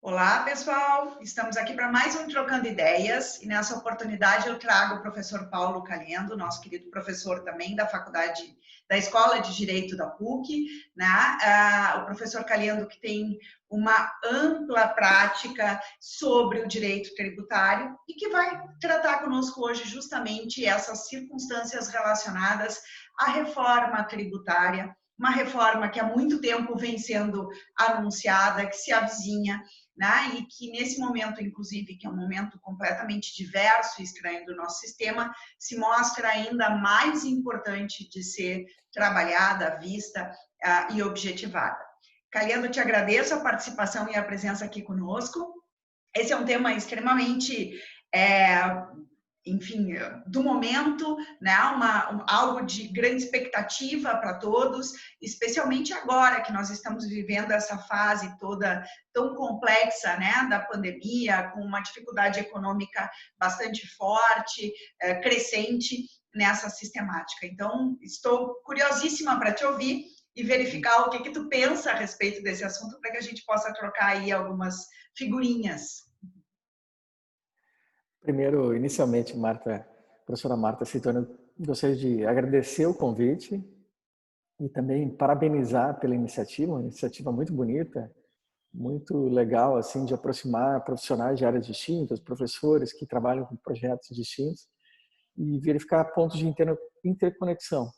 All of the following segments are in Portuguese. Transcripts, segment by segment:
Olá, pessoal! Estamos aqui para mais um Trocando Ideias e nessa oportunidade eu trago o professor Paulo Caliendo, nosso querido professor também da da Escola de Direito da PUC, né? O professor Caliendo que tem uma ampla prática sobre o direito tributário e que vai tratar conosco hoje justamente essas circunstâncias relacionadas à reforma tributária, uma reforma que há muito tempo vem sendo anunciada, que se avizinha, né? E que nesse momento, inclusive, que é um momento completamente diverso e estranho do nosso sistema, se mostra ainda mais importante de ser trabalhada, vista e objetivada. Caliendo, te agradeço a participação e a presença aqui conosco. Esse é um tema extremamente enfim, do momento, né? Algo de grande expectativa para todos, especialmente agora que nós estamos vivendo essa fase toda tão complexa, né? Da pandemia, com uma dificuldade econômica bastante forte, crescente nessa sistemática. Então, estou curiosíssima para te ouvir e verificar o que tu pensa a respeito desse assunto para que a gente possa trocar aí algumas figurinhas. Primeiro, inicialmente, professora Marta Citone, gostaria de agradecer o convite e também parabenizar pela iniciativa, uma iniciativa muito bonita, muito legal, assim, de aproximar profissionais de áreas distintas, professores que trabalham com projetos distintos e verificar pontos de interconexão.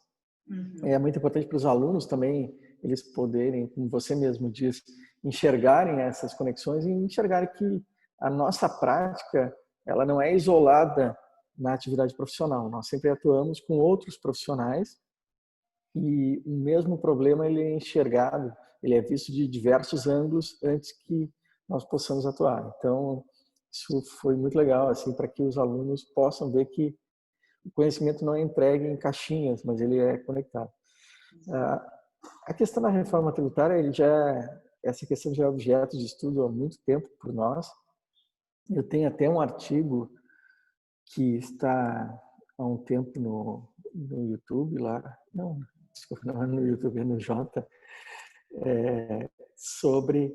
Uhum. É muito importante para os alunos também, eles poderem, como você mesmo diz, enxergarem essas conexões e enxergarem que a nossa prática ela não é isolada na atividade profissional. Nós sempre atuamos com outros profissionais e o mesmo problema ele é enxergado, ele é visto de diversos ângulos antes que nós possamos atuar. Então, isso foi muito legal assim para que os alunos possam ver que o conhecimento não é entregue em caixinhas, mas ele é conectado. A questão da reforma tributária, essa questão já é objeto de estudo há muito tempo por nós. Eu tenho até um artigo que está há um tempo no YouTube lá, não, desculpa, não é no YouTube, é no Jota, sobre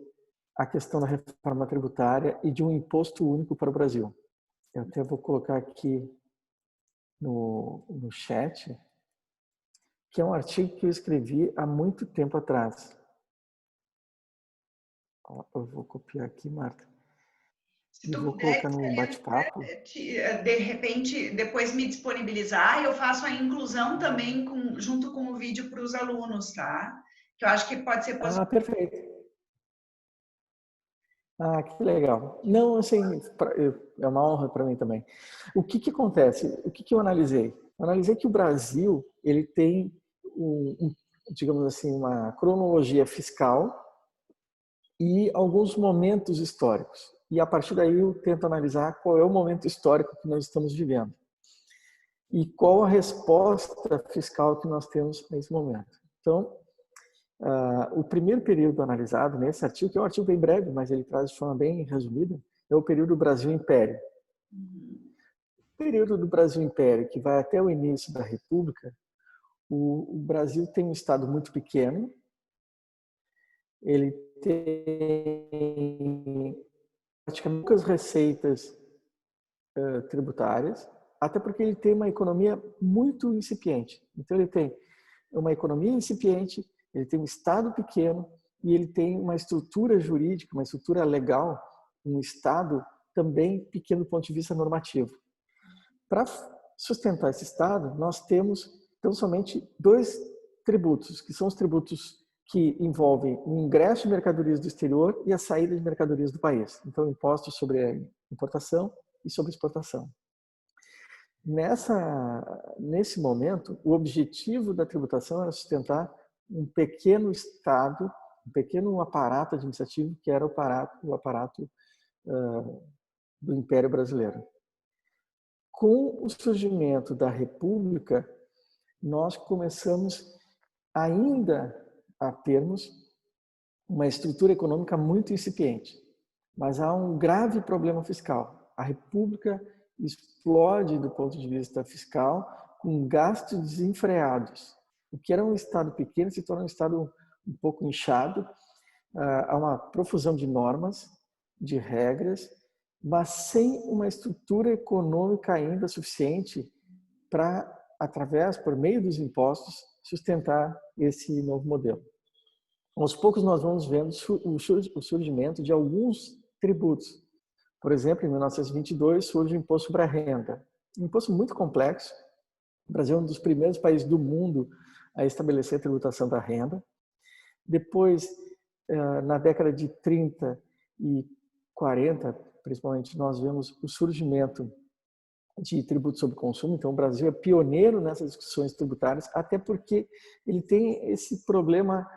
a questão da reforma tributária e de um imposto único para o Brasil. Eu até vou colocar aqui no chat, que é um artigo que eu escrevi há muito tempo atrás. Eu vou copiar aqui, Marta. Se E tu vou puder, colocar no bate-papo. de repente, depois me disponibilizar, eu faço a inclusão também junto com o vídeo para os alunos, tá? Que eu acho que pode ser positivo. Perfeito. Que legal. Não, assim, é uma honra para mim também. O que acontece? O que eu analisei? Eu analisei que o Brasil ele tem, digamos assim, uma cronologia fiscal e alguns momentos históricos. E a partir daí eu tento analisar qual é o momento histórico que nós estamos vivendo e qual a resposta fiscal que nós temos nesse momento. Então, o primeiro período analisado nesse artigo, que é um artigo bem breve, mas ele traz de forma bem resumida, é o período Brasil Império. O período do Brasil Império, que vai até o início da República, o Brasil tem um estado muito pequeno, ele tem praticamente poucas receitas tributárias, até porque ele tem uma economia muito incipiente. Então ele tem uma economia incipiente, ele tem um estado pequeno e ele tem uma estrutura jurídica, uma estrutura legal, um estado também pequeno do ponto de vista normativo. Para sustentar esse estado, nós temos então somente dois tributos, que são os tributos que envolvem o ingresso de mercadorias do exterior e a saída de mercadorias do país. Então, impostos sobre a importação e sobre exportação. Nesse momento, o objetivo da tributação era sustentar um pequeno estado, um pequeno aparato administrativo que era o aparato do Império Brasileiro. Com o surgimento da República, nós começamos ainda a termos uma estrutura econômica muito incipiente, mas há um grave problema fiscal. A República explode do ponto de vista fiscal com gastos desenfreados. O que era um estado pequeno se torna um estado um pouco inchado. Há uma profusão de normas, de regras, mas sem uma estrutura econômica ainda suficiente para, por meio dos impostos, sustentar esse novo modelo. Aos poucos nós vamos vendo o surgimento de alguns tributos. Por exemplo, em 1922 surge o Imposto sobre a Renda, um imposto muito complexo. O Brasil é um dos primeiros países do mundo a estabelecer a tributação da renda. Depois, na década de 30 e 40, principalmente, nós vemos o surgimento de tributo sobre consumo. Então, o Brasil é pioneiro nessas discussões tributárias, até porque ele tem esse problema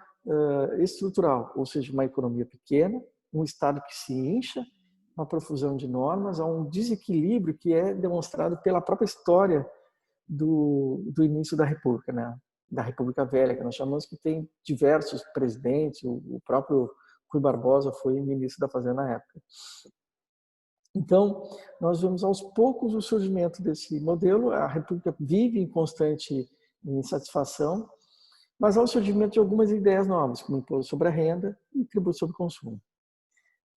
estrutural, ou seja, uma economia pequena, um Estado que se incha, uma profusão de normas, há um desequilíbrio que é demonstrado pela própria história do início da República, né? Da República Velha, que nós chamamos, que tem diversos presidentes, o próprio Rui Barbosa foi ministro da Fazenda na época. Então, nós vemos aos poucos o surgimento desse modelo, a República vive em constante insatisfação, mas há o surgimento de algumas ideias novas, como o imposto sobre a renda e tributo sobre o consumo.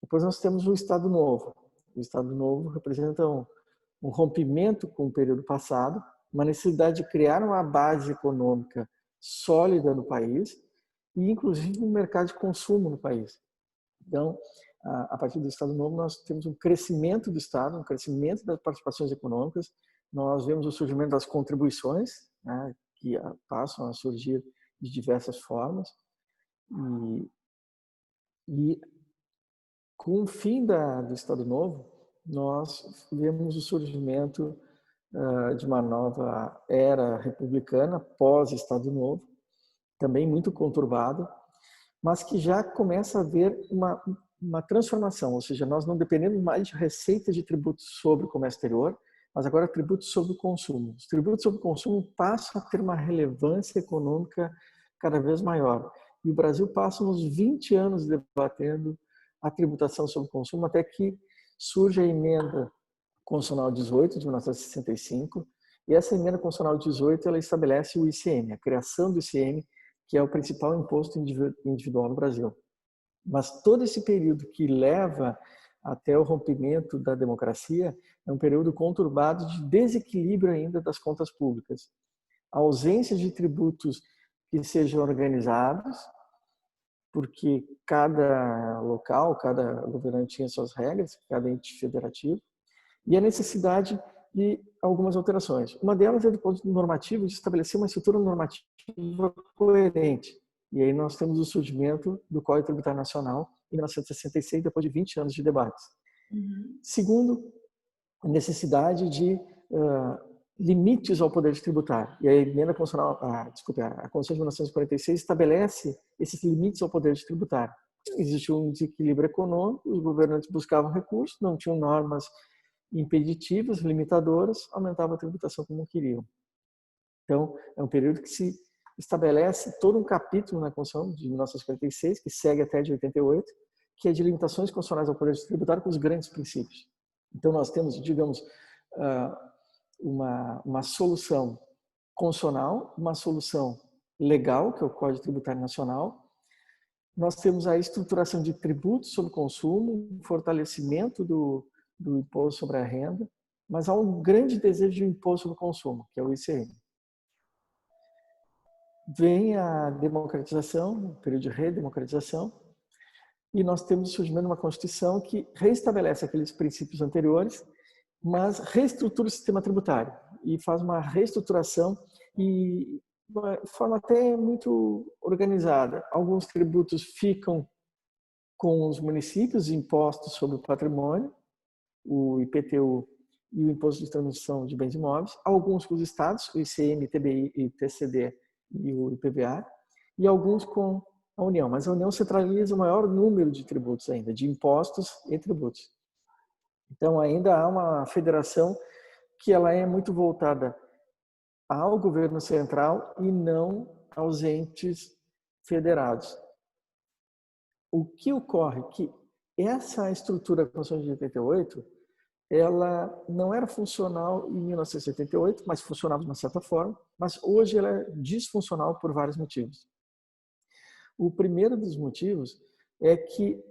Depois nós temos o Estado Novo. O Estado Novo representa um rompimento com o período passado, uma necessidade de criar uma base econômica sólida no país e, inclusive, um mercado de consumo no país. Então, a partir do Estado Novo, nós temos um crescimento do Estado, um crescimento das participações econômicas, nós vemos o surgimento das contribuições, né, que passam a surgir de diversas formas, e com o fim do Estado Novo, nós vemos o surgimento de uma nova era republicana, pós-Estado Novo, também muito conturbado, mas que já começa a haver uma transformação, ou seja, nós não dependemos mais de receitas de tributos sobre o comércio exterior, mas agora tributos sobre o consumo. Os tributos sobre o consumo passam a ter uma relevância econômica cada vez maior. E o Brasil passa uns 20 anos debatendo a tributação sobre o consumo, até que surge a emenda constitucional 18 de 1965, e essa emenda constitucional 18 ela estabelece o ICM, a criação do ICM, que é o principal imposto individual no Brasil. Mas todo esse período que leva até o rompimento da democracia é um período conturbado de desequilíbrio ainda das contas públicas. A ausência de tributos que sejam organizados, porque cada local, cada governante tinha suas regras, cada ente federativo, e a necessidade de algumas alterações. Uma delas é do ponto normativo, de estabelecer uma estrutura normativa coerente. E aí nós temos o surgimento do Código Tributário Nacional em 1966, depois de 20 anos de debates. Segundo, a necessidade de limites ao poder tributário. E a emenda constitucional, a Constituição de 1946 estabelece esses limites ao poder tributário. Existiu um desequilíbrio econômico, os governantes buscavam recursos, não tinham normas impeditivas, limitadoras, aumentavam a tributação como queriam. Então, é um período que se estabelece todo um capítulo na Constituição de 1946, que segue até de 88, que é de limitações constitucionais ao poder tributário com os grandes princípios. Então, nós temos, digamos, uma solução constitucional, uma solução legal, que é o Código Tributário Nacional. Nós temos a estruturação de tributos sobre consumo, fortalecimento do imposto sobre a renda, mas há um grande desejo de imposto sobre o consumo, que é o ICM. Vem a democratização, o período de redemocratização, e nós temos o surgimento de uma Constituição que reestabelece aqueles princípios anteriores, mas reestrutura o sistema tributário e faz uma reestruturação e de forma até muito organizada. Alguns tributos ficam com os municípios, impostos sobre o patrimônio, o IPTU e o Imposto de Transmissão de Bens Imóveis, alguns com os estados, o ICM, TBI, e TCD e o IPVA, e alguns com a União. Mas a União centraliza o maior número de tributos ainda, de impostos e tributos. Então, ainda há uma federação que ela é muito voltada ao governo central e não aos entes federados. O que ocorre é que essa estrutura da Constituição de 88, ela não era funcional em 1978, mas funcionava de uma certa forma, mas hoje ela é disfuncional por vários motivos. O primeiro dos motivos é que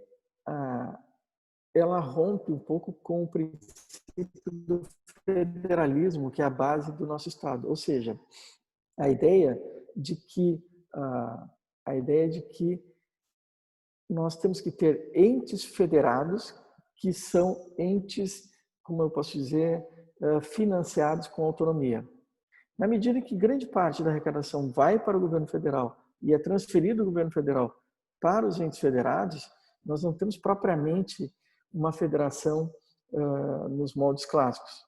ela rompe um pouco com o princípio do federalismo, que é a base do nosso Estado. Ou seja, a ideia de que a ideia de que nós temos que ter entes federados que são entes, como eu posso dizer, financiados com autonomia. Na medida que grande parte da arrecadação vai para o governo federal e é transferido do governo federal para os entes federados, nós não temos propriamente uma federação nos moldes clássicos.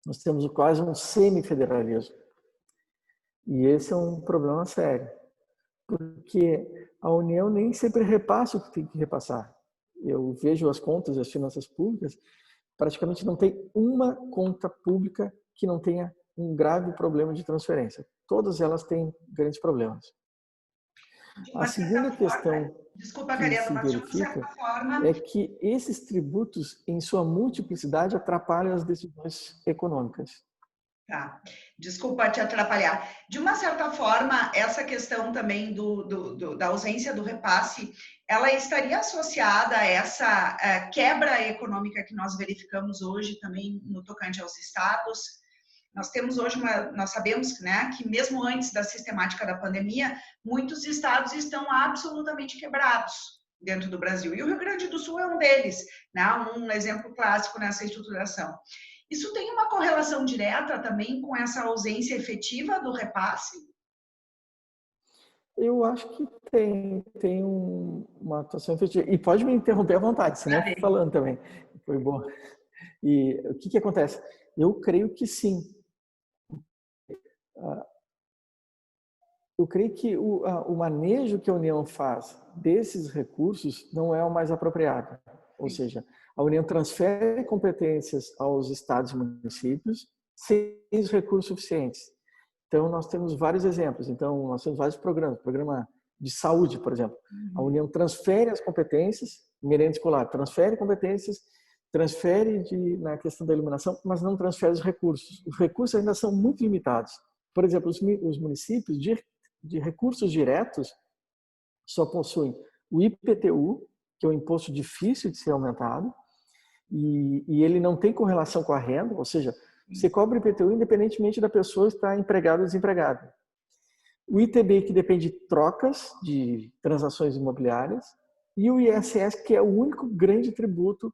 Nós temos quase um semifederalismo. E esse é um problema sério, porque a União nem sempre repassa o que tem que repassar. Eu vejo as contas das finanças públicas, praticamente não tem uma conta pública que não tenha um grave problema de transferência. Todas elas têm grandes problemas. A segunda questão desculpa, que Calhendo, se mas de uma verifica certa forma... é que esses tributos, em sua multiplicidade, atrapalham as decisões econômicas. Tá, desculpa te atrapalhar. De uma certa forma, essa questão também da ausência do repasse, ela estaria associada a essa quebra econômica que nós verificamos hoje também no tocante aos estados. Nós temos hoje nós sabemos, né, que mesmo antes da sistemática da pandemia, muitos estados estão absolutamente quebrados dentro do Brasil. E o Rio Grande do Sul é um deles, né, um exemplo clássico nessa estruturação. Isso tem uma correlação direta também com essa ausência efetiva do repasse? Eu acho que tem uma atuação efetiva. E pode me interromper à vontade, senão eu fico falando também. Foi bom. E o que acontece? Eu creio que sim. Eu creio que o manejo que a União faz desses recursos não é o mais apropriado. Ou seja, a União transfere competências aos estados e municípios sem os recursos suficientes. Então, nós temos vários exemplos. Então, nós temos vários programas. Programa de saúde, por exemplo. A União transfere as competências, merenda escolar, transfere competências, transfere na questão da iluminação, mas não transfere os recursos. Os recursos ainda são muito limitados. Por exemplo, os municípios de recursos diretos só possuem o IPTU, que é um imposto difícil de ser aumentado, e ele não tem correlação com a renda, ou seja, você cobra o IPTU independentemente da pessoa estar empregada ou desempregada. O ITBI, que depende de trocas, de transações imobiliárias, e o ISS, que é o único grande tributo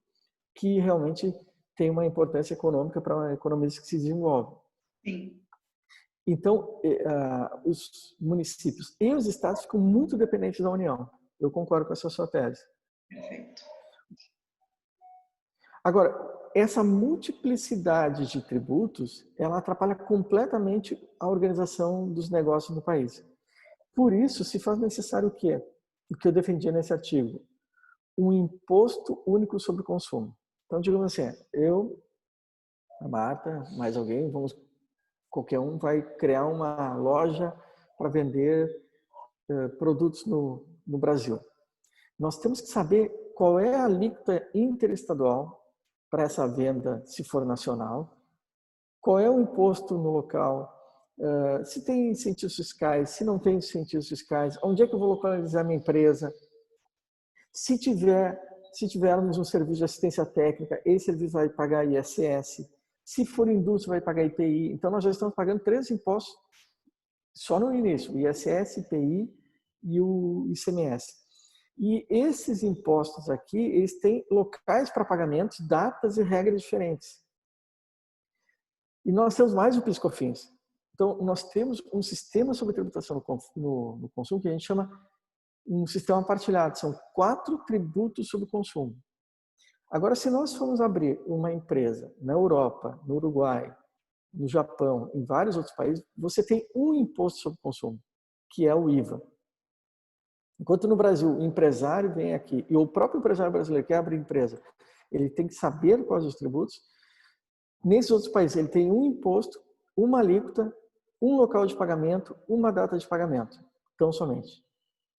que realmente tem uma importância econômica para economias que se desenvolvem. Sim. Então, os municípios e os estados ficam muito dependentes da União. Eu concordo com essa sua tese. Perfeito. Agora, essa multiplicidade de tributos, ela atrapalha completamente a organização dos negócios no país. Por isso, se faz necessário o quê? O que eu defendia nesse artigo. Um imposto único sobre o consumo. Então, digamos assim, eu, a Marta, mais alguém, qualquer um vai criar uma loja para vender produtos no Brasil. Nós temos que saber qual é a alíquota interestadual para essa venda, se for nacional, qual é o imposto no local, se tem incentivos fiscais, se não tem incentivos fiscais, onde é que eu vou localizar minha empresa. Se tivermos um serviço de assistência técnica, esse serviço vai pagar ISS. Se for indústria, vai pagar IPI. Então, nós já estamos pagando 3 impostos só no início, o ISS, IPI e o ICMS. E esses impostos aqui, eles têm locais para pagamentos, datas e regras diferentes. E nós temos mais o PIS/COFINS. Então, nós temos um sistema sobre tributação no consumo que a gente chama um sistema partilhado. São 4 tributos sobre o consumo. Agora, se nós formos abrir uma empresa na Europa, no Uruguai, no Japão, em vários outros países, você tem um imposto sobre o consumo, que é o IVA. Enquanto no Brasil o empresário vem aqui, e o próprio empresário brasileiro que abre empresa, ele tem que saber quais os tributos. Nesses outros países ele tem um imposto, uma alíquota, um local de pagamento, uma data de pagamento, tão somente.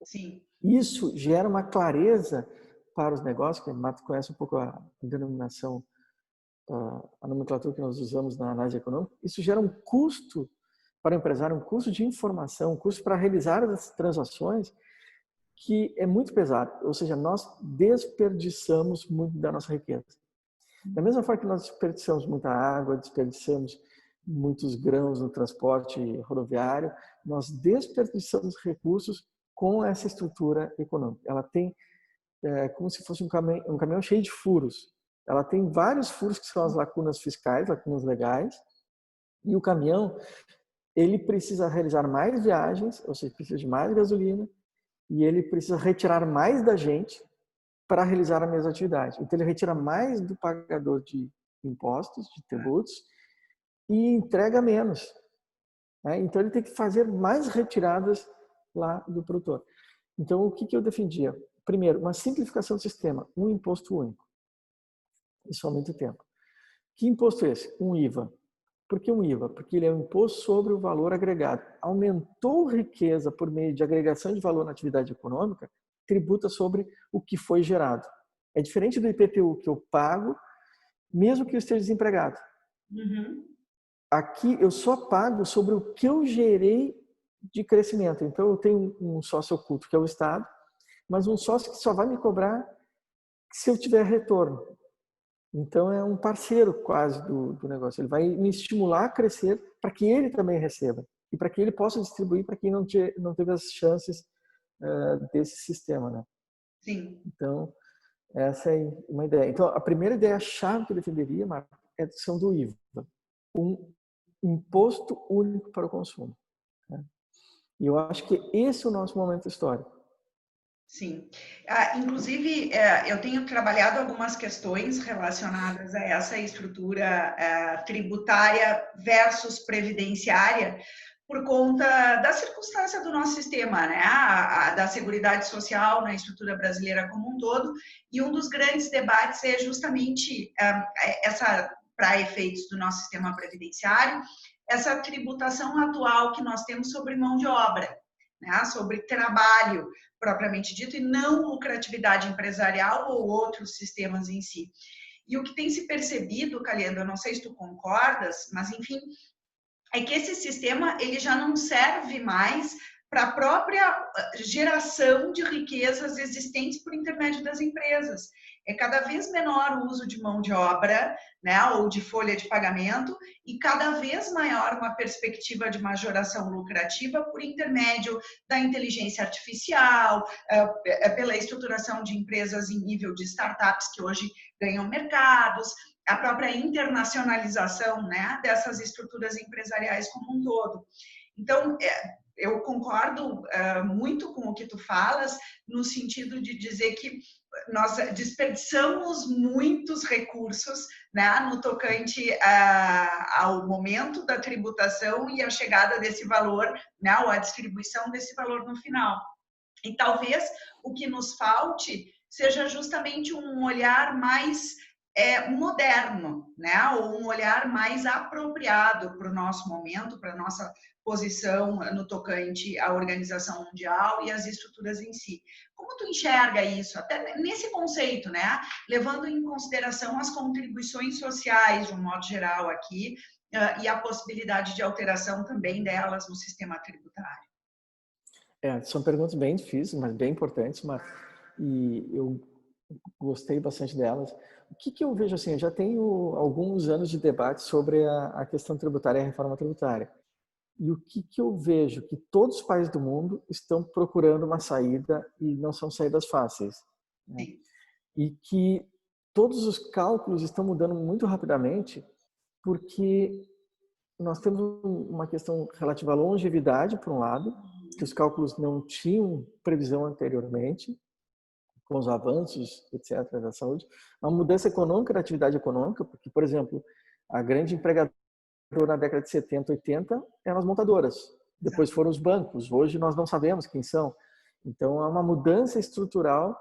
Sim. Isso gera uma clareza para os negócios, que a Marta conhece um pouco a denominação, a nomenclatura que nós usamos na análise econômica. Isso gera um custo para o empresário, um custo de informação, um custo para realizar as transações, que é muito pesado, ou seja, nós desperdiçamos muito da nossa riqueza. Da mesma forma que nós desperdiçamos muita água, desperdiçamos muitos grãos no transporte rodoviário, nós desperdiçamos recursos com essa estrutura econômica. Ela tem como se fosse um caminhão cheio de furos. Ela tem vários furos que são as lacunas fiscais, lacunas legais, e o caminhão ele precisa realizar mais viagens, ou seja, precisa de mais gasolina, e ele precisa retirar mais da gente para realizar a mesma atividade. Então, ele retira mais do pagador de impostos, de tributos, e entrega menos. Né? Então, ele tem que fazer mais retiradas lá do produtor. Então, o que eu defendia? Primeiro, uma simplificação do sistema, um imposto único. Isso aumenta o tempo. Que imposto é esse? Um IVA. Por que um IVA? Porque ele é um imposto sobre o valor agregado. Aumentou riqueza por meio de agregação de valor na atividade econômica, tributa sobre o que foi gerado. É diferente do IPTU, que eu pago, mesmo que eu esteja desempregado. Uhum. Aqui eu só pago sobre o que eu gerei de crescimento. Então eu tenho um sócio oculto, que é o Estado, mas um sócio que só vai me cobrar se eu tiver retorno. Então é um parceiro quase do negócio. Ele vai me estimular a crescer para que ele também receba e para que ele possa distribuir para quem não teve as chances desse sistema, né? Sim. Então essa é uma ideia. Então a primeira ideia-chave que eu defenderia, Marco, é a questão do IVA, um imposto único para o consumo. Né? E eu acho que esse é o nosso momento histórico. Sim. Inclusive, eu tenho trabalhado algumas questões relacionadas a essa estrutura tributária versus previdenciária por conta da circunstância do nosso sistema, né? Da Seguridade Social na estrutura brasileira como um todo. E um dos grandes debates é justamente essa, para efeitos do nosso sistema previdenciário, essa tributação atual que nós temos sobre mão de obra, né? Sobre trabalho propriamente dito, e não lucratividade empresarial ou outros sistemas em si. E o que tem se percebido, Calhendo, eu não sei se tu concordas, mas enfim, é que esse sistema ele já não serve mais para a própria geração de riquezas existentes por intermédio das empresas. É cada vez menor o uso de mão de obra, né, ou de folha de pagamento, e cada vez maior uma perspectiva de majoração lucrativa por intermédio da inteligência artificial, pela estruturação de empresas em nível de startups que hoje ganham mercados, a própria internacionalização, né, dessas estruturas empresariais como um todo. Então, eu concordo muito com o que tu falas, no sentido de dizer que nós desperdiçamos muitos recursos, né, no tocante ao momento da tributação e a chegada desse valor, né, ou a distribuição desse valor no final. E talvez o que nos falte seja justamente um olhar mais moderno, né? Ou um olhar mais apropriado para o nosso momento, para a nossa posição no tocante à organização mundial e às estruturas em si. Como tu enxerga isso, até nesse conceito, né? Levando em consideração as contribuições sociais, de um modo geral aqui, e a possibilidade de alteração também delas no sistema tributário. São perguntas bem difíceis, mas bem importantes, e eu gostei bastante delas. O que eu vejo assim, eu já tenho alguns anos de debate sobre a questão tributária e a reforma tributária. E o que eu vejo? Que todos os países do mundo estão procurando uma saída e não são saídas fáceis. Né? E que todos os cálculos estão mudando muito rapidamente porque nós temos uma questão relativa à longevidade, por um lado, que os cálculos não tinham previsão anteriormente, com os avanços, etc., da saúde. Uma mudança econômica da atividade econômica, porque, por exemplo, a grande empregadora na década de 70, 80 eram as montadoras. Depois foram os bancos. Hoje nós não sabemos quem são. Então, é uma mudança estrutural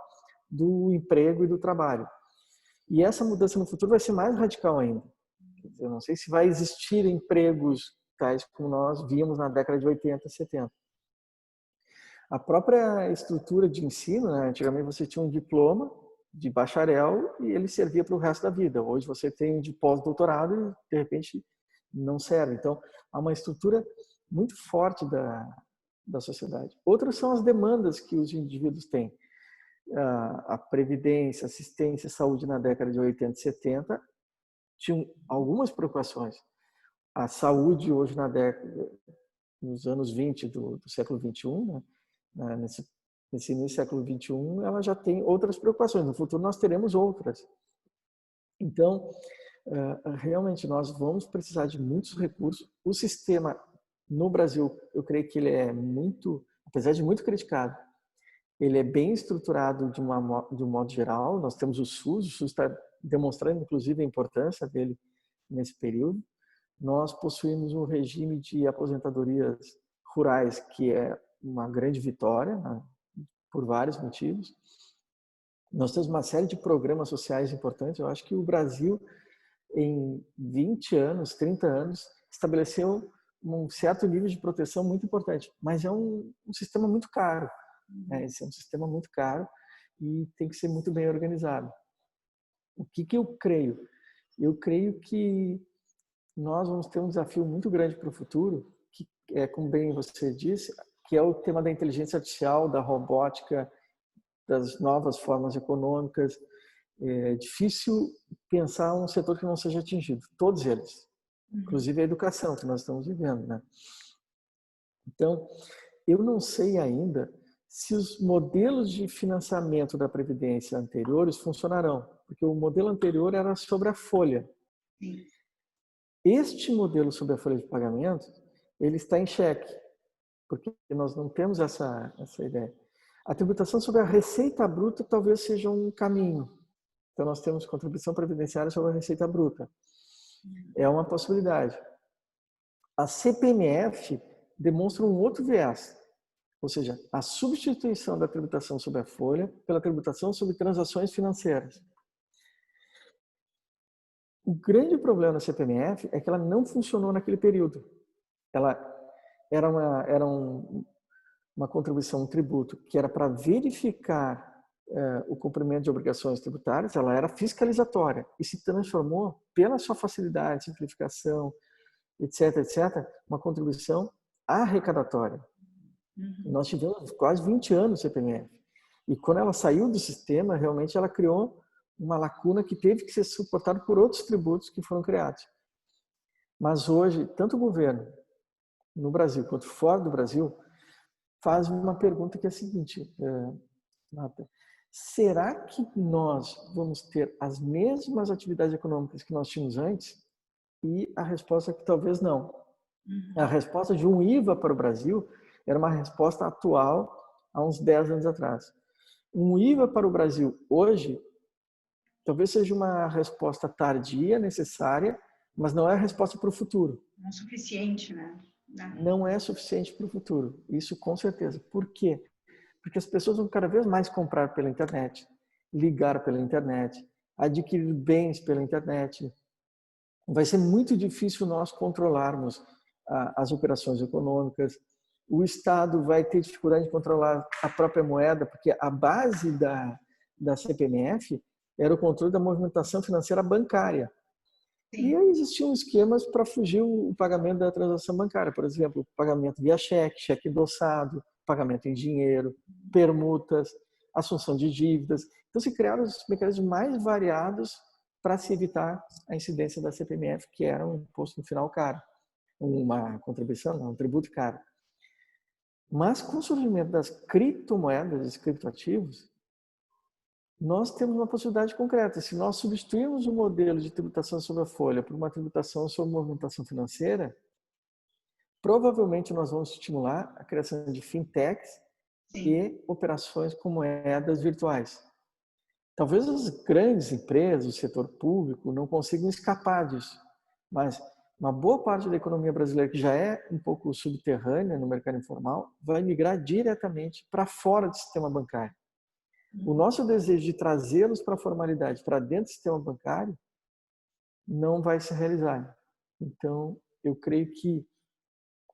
do emprego e do trabalho. E essa mudança no futuro vai ser mais radical ainda. Eu não sei se vai existir empregos tais como nós víamos na década de 80, 70. A própria estrutura de ensino, né? Antigamente você tinha um diploma de bacharel e ele servia para o resto da vida. Hoje você tem de pós-doutorado e, de repente, não serve. Então, há uma estrutura muito forte da sociedade. Outras são as demandas que os indivíduos têm. A previdência, assistência, saúde na década de 80 e 70 tinham algumas preocupações. A saúde hoje nos anos 20 do século 21, né, nesse início do século 21, ela já tem outras preocupações. No futuro nós teremos outras. Então, realmente nós vamos precisar de muitos recursos. O sistema no Brasil, eu creio que ele é muito, apesar de muito criticado, ele é bem estruturado de um modo geral. Nós temos o SUS está demonstrando, inclusive, a importância dele nesse período. Nós possuímos um regime de aposentadorias rurais que é uma grande vitória, né, por vários motivos. Nós temos uma série de programas sociais importantes. Eu acho que o Brasil, em 20 anos, 30 anos, estabeleceu um certo nível de proteção muito importante, mas é um sistema muito caro. Esse é um sistema muito caro e tem que ser muito bem organizado. O que eu creio? Eu creio que nós vamos ter um desafio muito grande para o futuro, que é, como bem você disse, que é o tema da inteligência artificial, da robótica, das novas formas econômicas. É difícil pensar um setor que não seja atingido, todos eles, inclusive a educação que nós estamos vivendo, né? Então, eu não sei ainda se os modelos de financiamento da Previdência anteriores funcionarão, porque o modelo anterior era sobre a folha. Sim. Este modelo sobre a folha de pagamento, ele está em xeque, porque nós não temos essa ideia. A tributação sobre a receita bruta talvez seja um caminho. Então, nós temos contribuição previdenciária sobre a receita bruta. É uma possibilidade. A CPMF demonstra um outro viés, ou seja, a substituição da tributação sobre a folha pela tributação sobre transações financeiras. O grande problema da CPMF é que ela não funcionou naquele período. Ela era uma contribuição, um tributo, que era para verificar o cumprimento de obrigações tributárias. Ela era fiscalizatória e se transformou, pela sua facilidade, simplificação, etc., uma contribuição arrecadatória. Nós tivemos quase 20 anos de CPMF. E quando ela saiu do sistema, realmente ela criou uma lacuna que teve que ser suportada por outros tributos que foram criados. Mas hoje, tanto o governo no Brasil quanto fora do Brasil faz uma pergunta que é a seguinte, Marta: será que nós vamos ter as mesmas atividades econômicas que nós tínhamos antes? E a resposta é que talvez não. A resposta de um IVA para o Brasil era uma resposta atual há uns 10 anos atrás. Um IVA para o Brasil hoje talvez seja uma resposta tardia, necessária, mas não é a resposta para o futuro. Não é suficiente, né? Não é suficiente para o futuro. Isso com certeza. Por quê? Porque as pessoas vão cada vez mais comprar pela internet, ligar pela internet, adquirir bens pela internet. Vai ser muito difícil nós controlarmos as operações econômicas. O Estado vai ter dificuldade de controlar a própria moeda, porque a base da CPMF era o controle da movimentação financeira bancária. Sim. E aí existiam esquemas para fugir o pagamento da transação bancária. Por exemplo, pagamento via cheque, cheque endossado, pagamento em dinheiro, permutas, assunção de dívidas. Então se criaram os mecanismos mais variados para se evitar a incidência da CPMF, que era um imposto no final caro, uma contribuição, não, um tributo caro. Mas com o surgimento das criptomoedas, dos criptoativos, nós temos uma possibilidade concreta. Se nós substituirmos o modelo de tributação sobre a folha por uma tributação sobre movimentação financeira, provavelmente nós vamos estimular a criação de fintechs e operações com moedas virtuais. Talvez as grandes empresas, o setor público, não consigam escapar disso, mas uma boa parte da economia brasileira, que já é um pouco subterrânea no mercado informal, vai migrar diretamente para fora do sistema bancário. O nosso desejo de trazê-los para a formalidade, para dentro do sistema bancário, não vai se realizar. Então, eu creio que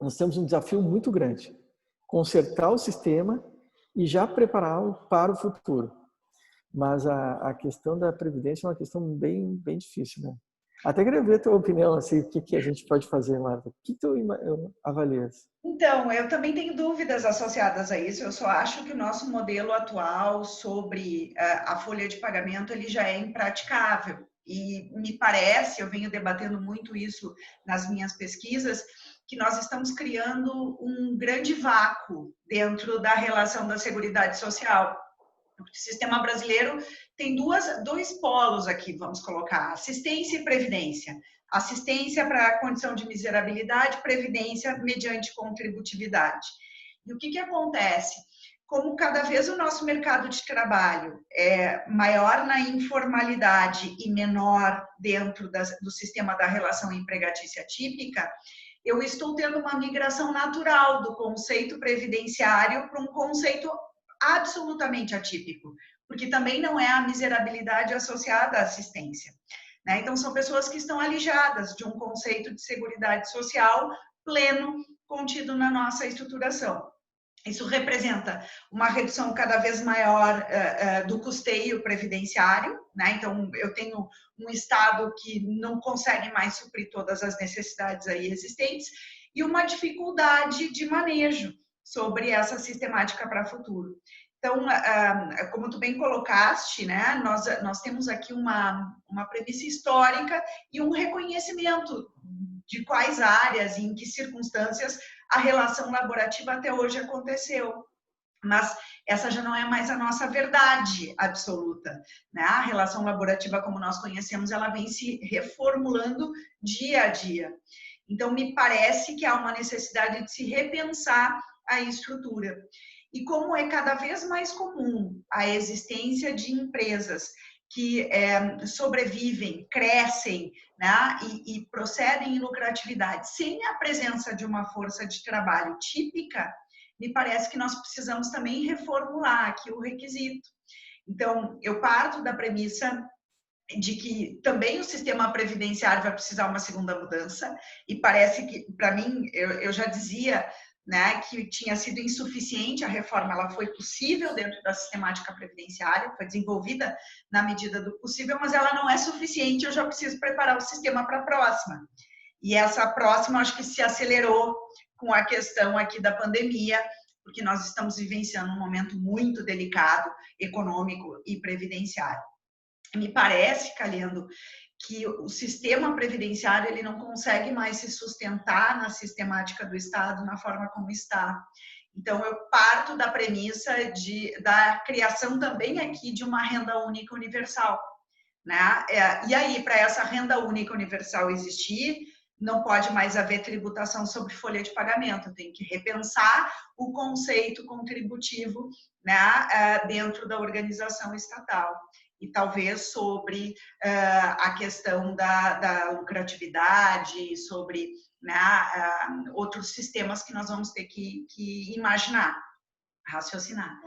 nós temos um desafio muito grande: consertar o sistema e já prepará-lo para o futuro. Mas a questão da Previdência é uma questão bem difícil, né? Até queria ver a tua opinião, assim, o que que a gente pode fazer, Marta? O que tu avalias? Então, eu também tenho dúvidas associadas a isso. Eu só acho que o nosso modelo atual sobre a folha de pagamento ele já é impraticável. E me parece, eu venho debatendo muito isso nas minhas pesquisas, que nós estamos criando um grande vácuo dentro da relação da Seguridade Social. O sistema brasileiro tem dois polos aqui, vamos colocar: assistência e previdência. Assistência para a condição de miserabilidade, previdência mediante contributividade. E o que acontece? Como cada vez o nosso mercado de trabalho é maior na informalidade e menor dentro do sistema da relação empregatícia típica, eu estou tendo uma migração natural do conceito previdenciário para um conceito absolutamente atípico, porque também não é a miserabilidade associada à assistência. Né? Então, são pessoas que estão alijadas de um conceito de seguridade social pleno contido na nossa estruturação. Isso representa uma redução cada vez maior do custeio previdenciário, né? Então, eu tenho um Estado que não consegue mais suprir todas as necessidades aí existentes e uma dificuldade de manejo sobre essa sistemática para o futuro. Então, como tu bem colocaste, né, nós temos aqui uma premissa histórica e um reconhecimento de quais áreas e em que circunstâncias a relação laborativa até hoje aconteceu. Mas essa já não é mais a nossa verdade absoluta, né? A relação laborativa, como nós conhecemos, ela vem se reformulando dia a dia. Então, me parece que há uma necessidade de se repensar a estrutura. E como é cada vez mais comum a existência de empresas que sobrevivem, crescem, né, e procedem em lucratividade sem a presença de uma força de trabalho típica, me parece que nós precisamos também reformular aqui o requisito. Então, eu parto da premissa de que também o sistema previdenciário vai precisar uma segunda mudança, e parece que, para mim, eu já dizia, né, que tinha sido insuficiente a reforma, ela foi possível dentro da sistemática previdenciária, foi desenvolvida na medida do possível, mas ela não é suficiente, eu já preciso preparar o sistema para a próxima. E essa próxima, acho que se acelerou com a questão aqui da pandemia, porque nós estamos vivenciando um momento muito delicado, econômico e previdenciário. Me parece, Calhendo, que o sistema previdenciário ele não consegue mais se sustentar na sistemática do Estado, na forma como está. Então, eu parto da premissa da criação também aqui de uma renda única universal. Né? E aí, para essa renda única universal existir, não pode mais haver tributação sobre folha de pagamento, tem que repensar o conceito contributivo, né, dentro da organização estatal. E talvez sobre a questão da lucratividade, sobre, né, outros sistemas que nós vamos ter que imaginar, raciocinar.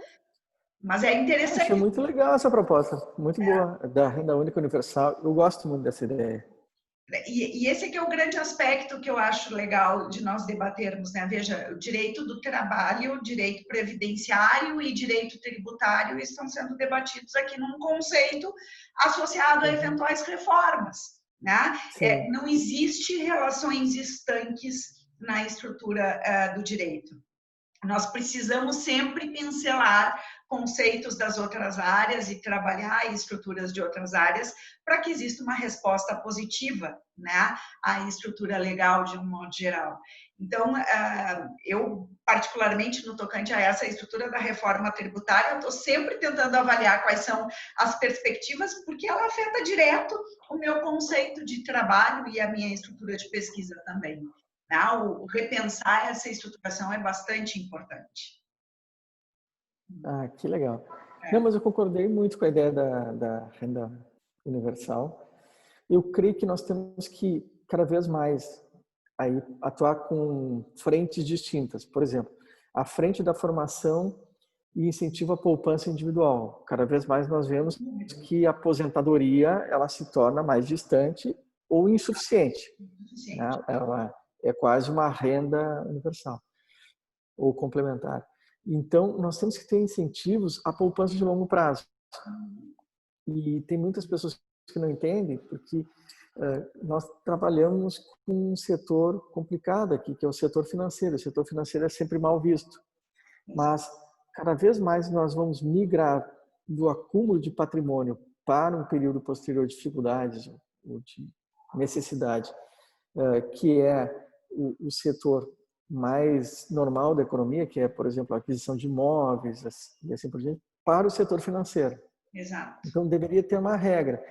Mas é interessante. Achei muito legal essa proposta, muito boa, da renda única universal. Eu gosto muito dessa ideia. E esse aqui é o grande aspecto que eu acho legal de nós debatermos, né? Veja, o direito do trabalho, direito previdenciário e direito tributário estão sendo debatidos aqui num conceito associado a eventuais reformas, né? Não existe relações estanques na estrutura do direito. Nós precisamos sempre pincelar conceitos das outras áreas e trabalhar estruturas de outras áreas para que exista uma resposta positiva, né, à estrutura legal de um modo geral. Então, eu, particularmente no tocante a essa estrutura da reforma tributária, eu estou sempre tentando avaliar quais são as perspectivas, porque ela afeta direto o meu conceito de trabalho e a minha estrutura de pesquisa também. O repensar essa estruturação é bastante importante. Ah, que legal. Não, mas eu concordei muito com a ideia da renda universal. Eu creio que nós temos que, cada vez mais, aí, atuar com frentes distintas. Por exemplo, a frente da formação e incentivo à poupança individual. Cada vez mais nós vemos que a aposentadoria ela se torna mais distante ou insuficiente. Né? Ela é quase uma renda universal ou complementar. Então, nós temos que ter incentivos à poupança de longo prazo. E tem muitas pessoas que não entendem, porque nós trabalhamos com um setor complicado aqui, que é o setor financeiro. O setor financeiro é sempre mal visto, mas cada vez mais nós vamos migrar do acúmulo de patrimônio para um período posterior de dificuldades ou de necessidade, que é o setor mais normal da economia, que é, por exemplo, a aquisição de imóveis e assim por diante, para o setor financeiro. Exato. Então, deveria ter uma regra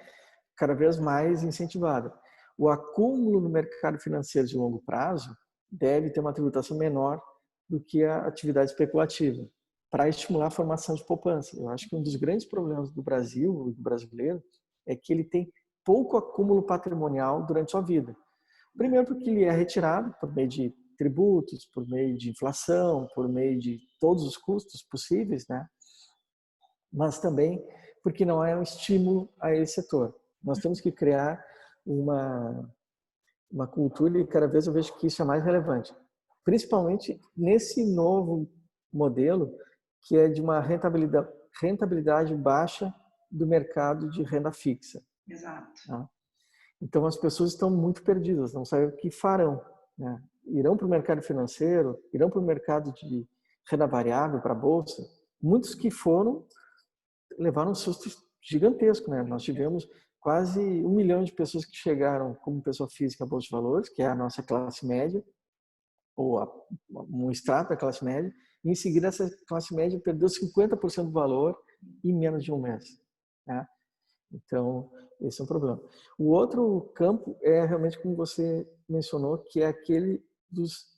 cada vez mais incentivada. O acúmulo no mercado financeiro de longo prazo deve ter uma tributação menor do que a atividade especulativa, para estimular a formação de poupança. Eu acho que um dos grandes problemas do Brasil, do brasileiro, é que ele tem pouco acúmulo patrimonial durante sua vida. Primeiro porque ele é retirado por meio de tributos, por meio de inflação, por meio de todos os custos possíveis, né? Mas também porque não é um estímulo a esse setor. Nós temos que criar uma cultura e cada vez eu vejo que isso é mais relevante. Principalmente nesse novo modelo que é de uma rentabilidade baixa do mercado de renda fixa. Exato. Tá? Então as pessoas estão muito perdidas, não sabem o que farão, né? Irão para o mercado financeiro, irão para o mercado de renda variável, para a bolsa. Muitos que foram levaram um susto gigantesco, né? Nós tivemos quase 1 milhão de pessoas que chegaram como pessoa física à Bolsa de Valores, que é a nossa classe média, ou um extrato da classe média, e em seguida essa classe média perdeu 50% do valor em menos de um mês, né? Então, esse é um problema. O outro campo é realmente como você mencionou, que é aquele dos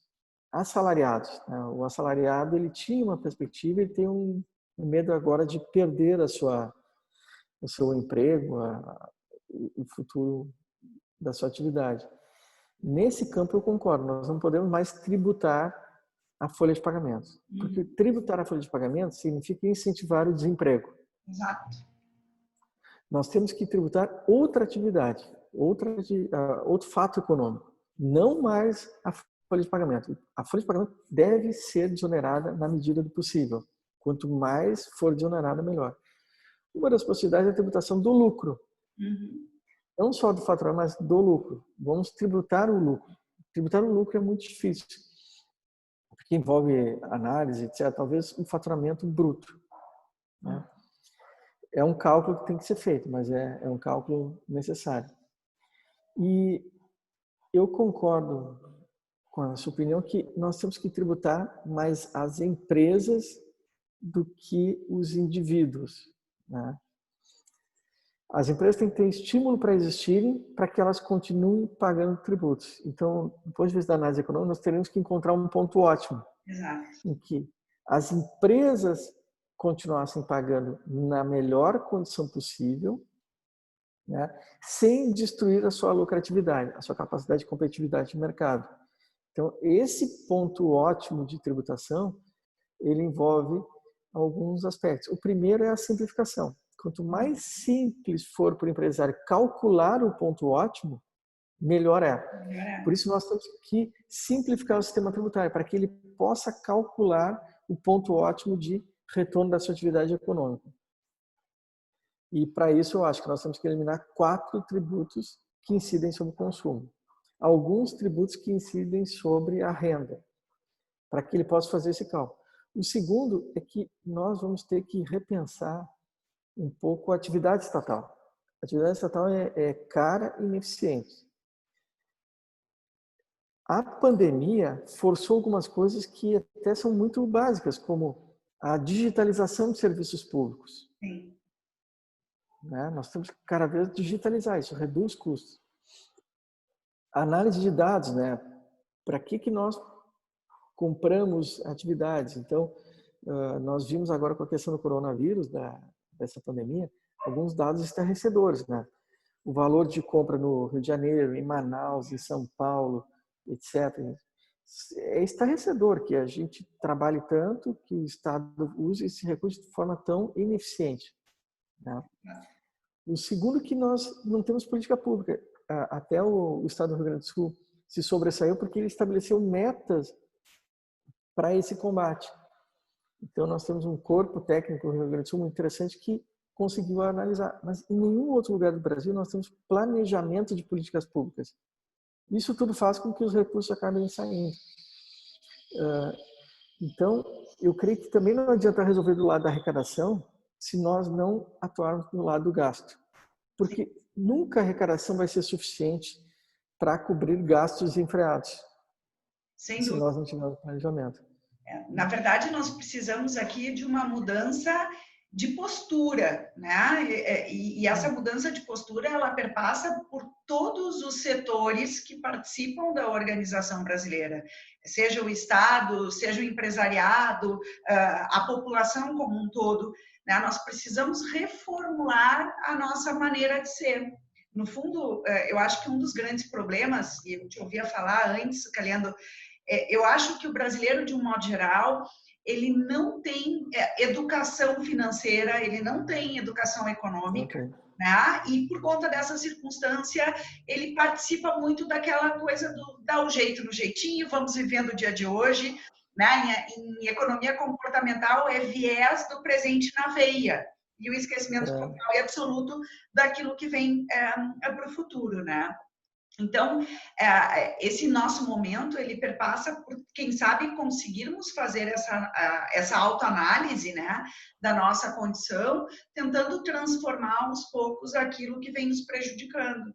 assalariados, né? O assalariado, ele tinha uma perspectiva, ele tem um medo agora de perder o seu emprego, o futuro da sua atividade. Nesse campo eu concordo, nós não podemos mais tributar a folha de pagamentos, porque tributar a folha de pagamentos significa incentivar o desemprego. Exato. Nós temos que tributar outra atividade, outro fato econômico, não mais a folha de pagamento. A folha de pagamento deve ser desonerada na medida do possível. Quanto mais for desonerada, melhor. Uma das possibilidades é a tributação do lucro. Não só do faturamento, mas do lucro. Vamos tributar o lucro. Tributar o lucro é muito difícil, porque envolve análise, etc. Talvez um faturamento bruto, né? É um cálculo que tem que ser feito, mas é um cálculo necessário. E eu concordo com a sua opinião que nós temos que tributar mais as empresas do que os indivíduos, né? As empresas têm que ter estímulo para existirem, para que elas continuem pagando tributos. Então, do ponto de vista da análise econômica, nós teremos que encontrar um ponto ótimo. Exato. Em que as empresas continuassem pagando na melhor condição possível, né, sem destruir a sua lucratividade, a sua capacidade de competitividade de mercado. Então, esse ponto ótimo de tributação, ele envolve alguns aspectos. O primeiro é a simplificação. Quanto mais simples for para o empresário calcular o ponto ótimo, melhor é. Por isso, nós temos que simplificar o sistema tributário, para que ele possa calcular o ponto ótimo de retorno da sua atividade econômica. E, para isso, eu acho que nós temos que eliminar 4 tributos que incidem sobre o consumo. Alguns tributos que incidem sobre a renda, para que ele possa fazer esse cálculo. O segundo é que nós vamos ter que repensar um pouco a atividade estatal. A atividade estatal é cara e ineficiente. A pandemia forçou algumas coisas que até são muito básicas, como a digitalização de serviços públicos. Sim. Né? Nós temos que cada vez digitalizar, isso reduz custos. A análise de dados, né? Para que nós compramos atividades? Então, nós vimos agora com a questão do coronavírus, dessa pandemia, alguns dados estarrecedores, né? O valor de compra no Rio de Janeiro, em Manaus, em São Paulo, etc. É estarrecedor que a gente trabalhe tanto, que o Estado use esse recurso de forma tão ineficiente, né? O segundo, que nós não temos política pública. Até o Estado do Rio Grande do Sul se sobressaiu porque ele estabeleceu metas para esse combate. Então, nós temos um corpo técnico no Rio Grande do Sul muito interessante que conseguiu analisar. Mas em nenhum outro lugar do Brasil nós temos planejamento de políticas públicas. Isso tudo faz com que os recursos acabem saindo. Então, eu creio que também não adianta resolver do lado da arrecadação se nós não atuarmos do lado do gasto. Porque nunca a arrecadação vai ser suficiente para cobrir gastos desenfreados, Sem se dúvida. nós não tivermos planejamento. Na verdade, nós precisamos aqui de uma mudança de postura, né? E essa mudança de postura, ela perpassa por todos os setores que participam da organização brasileira, seja o Estado, seja o empresariado, a população como um todo, né? Nós precisamos reformular a nossa maneira de ser. No fundo, eu acho que um dos grandes problemas, e eu te ouvia falar antes, Calhendo, eu acho que o brasileiro, de um modo geral, ele não tem educação financeira, ele não tem educação econômica, Okay. né? E por conta dessa circunstância, ele participa muito daquela coisa do dar o jeito no jeitinho, vamos vivendo o dia de hoje, né? Em economia comportamental, é viés do presente na veia e o esquecimento total e absoluto daquilo que vem para o futuro, né? Então, esse nosso momento, ele perpassa por, quem sabe, conseguirmos fazer essa autoanálise, né, da nossa condição, tentando transformar aos poucos aquilo que vem nos prejudicando.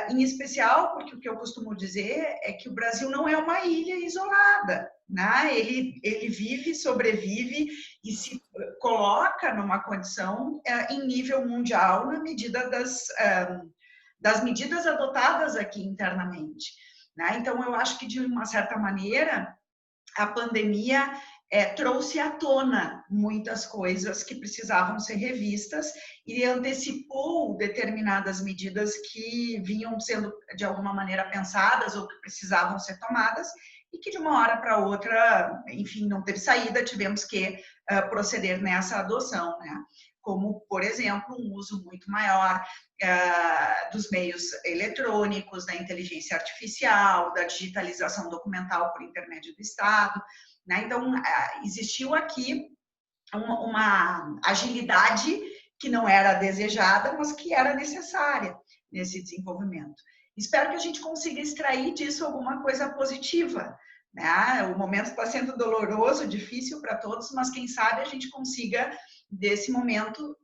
Em especial, porque o que eu costumo dizer é que o Brasil não é uma ilha isolada, né? Ele vive, sobrevive e se coloca numa condição em nível mundial na medida das medidas adotadas aqui internamente, né? Então, eu acho que, de uma certa maneira, a pandemia trouxe à tona muitas coisas que precisavam ser revistas e antecipou determinadas medidas que vinham sendo, de alguma maneira, pensadas ou que precisavam ser tomadas e que, de uma hora para outra, enfim, não teve saída, tivemos que proceder nessa adoção, né? Como, por exemplo, um uso muito maior dos meios eletrônicos, da inteligência artificial, da digitalização documental por intermédio do Estado, né? Então, existiu aqui uma agilidade que não era desejada, mas que era necessária nesse desenvolvimento. Espero que a gente consiga extrair disso alguma coisa positiva, né? O momento está sendo doloroso, difícil para todos, mas quem sabe a gente consiga, desse momento,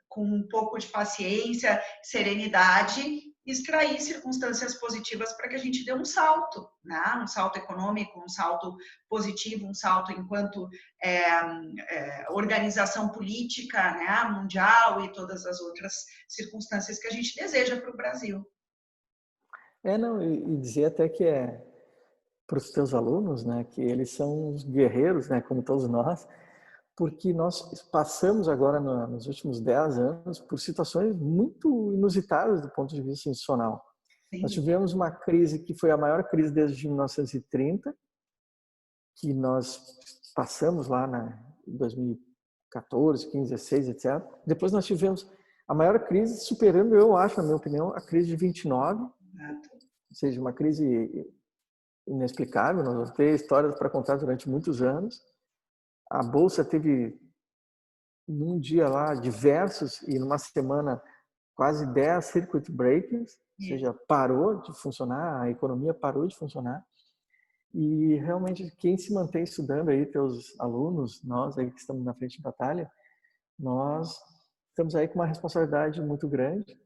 com um pouco de paciência, serenidade, extrair circunstâncias positivas para que a gente dê um salto, né? Um salto econômico, um salto positivo, um salto enquanto organização política, né, mundial e todas as outras circunstâncias que a gente deseja para o Brasil. Não, e dizer até que para os teus alunos, né, que eles são os guerreiros, né, como todos nós, porque nós passamos agora, nos últimos 10 anos, por situações muito inusitadas do ponto de vista institucional. Sim. Nós tivemos uma crise que foi a maior crise desde 1930, que nós passamos lá em 2014, 15, 16, etc. Depois nós tivemos a maior crise, superando, eu acho, na minha opinião, a crise de 29, ou seja, uma crise inexplicável. Nós vamos ter histórias para contar durante muitos anos. A Bolsa teve, num dia lá, diversos, e numa semana, quase 10 circuit breakers, ou seja, parou de funcionar, a economia parou de funcionar. E realmente, quem se mantém estudando aí, teus alunos, nós aí que estamos na frente de batalha, nós estamos aí com uma responsabilidade muito grande.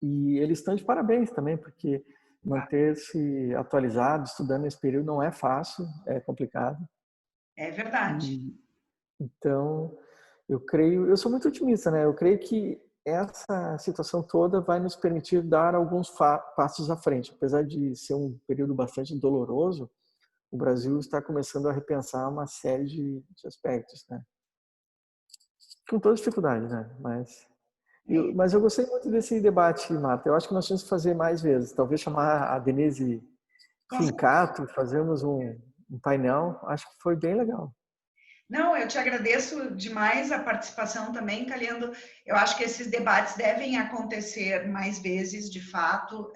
E eles estão de parabéns também, porque manter-se atualizado, estudando nesse período não é fácil, é complicado. É verdade. Então, eu sou muito otimista, né? Eu creio que essa situação toda vai nos permitir dar alguns passos à frente. Apesar de ser um período bastante doloroso, o Brasil está começando a repensar uma série de aspectos, né? Com toda dificuldade, né? Mas eu gostei muito desse debate, Marta. Eu acho que nós temos que fazer mais vezes. Talvez chamar a Denise Fincato, fazermos um painel. Acho que foi bem legal. Não, eu te agradeço demais a participação também, Calhendo. Eu acho que esses debates devem acontecer mais vezes, de fato.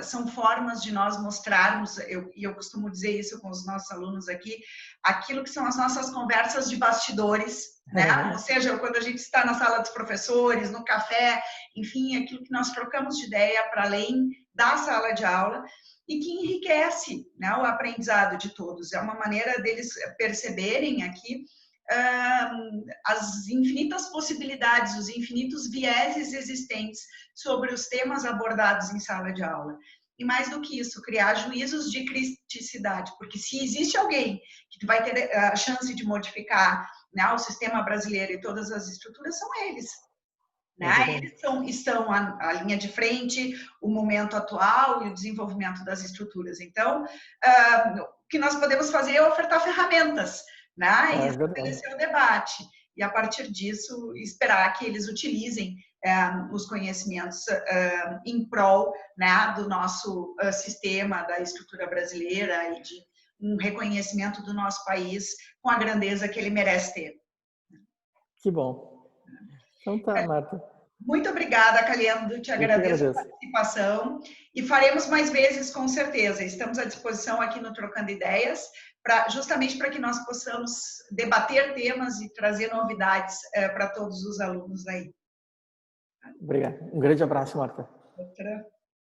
São formas de nós mostrarmos, e eu costumo dizer isso com os nossos alunos aqui, aquilo que são as nossas conversas de bastidores, né? Ou seja, quando a gente está na sala dos professores, no café, enfim, aquilo que nós trocamos de ideia para além da sala de aula e que enriquece, né, o aprendizado de todos. É uma maneira deles perceberem aqui as infinitas possibilidades, os infinitos vieses existentes sobre os temas abordados em sala de aula. E mais do que isso, criar juízos de criticidade, porque se existe alguém que vai ter a chance de modificar, né, o sistema brasileiro e todas as estruturas, são eles. Né? Eles estão a linha de frente, o momento atual e o desenvolvimento das estruturas. Então, o que nós podemos fazer é ofertar ferramentas, né? E estabelecer o debate. E, a partir disso, esperar que eles utilizem os conhecimentos em prol, né, do nosso sistema, da estrutura brasileira e de um reconhecimento do nosso país com a grandeza que ele merece ter. Que bom. Então tá, Marta. Muito obrigada, Calhendo. Te agradeço a participação e faremos mais vezes, com certeza. Estamos à disposição aqui no Trocando Ideias, justamente para que nós possamos debater temas e trazer novidades para todos os alunos aí. Obrigado. Um grande abraço, Marta. Outra.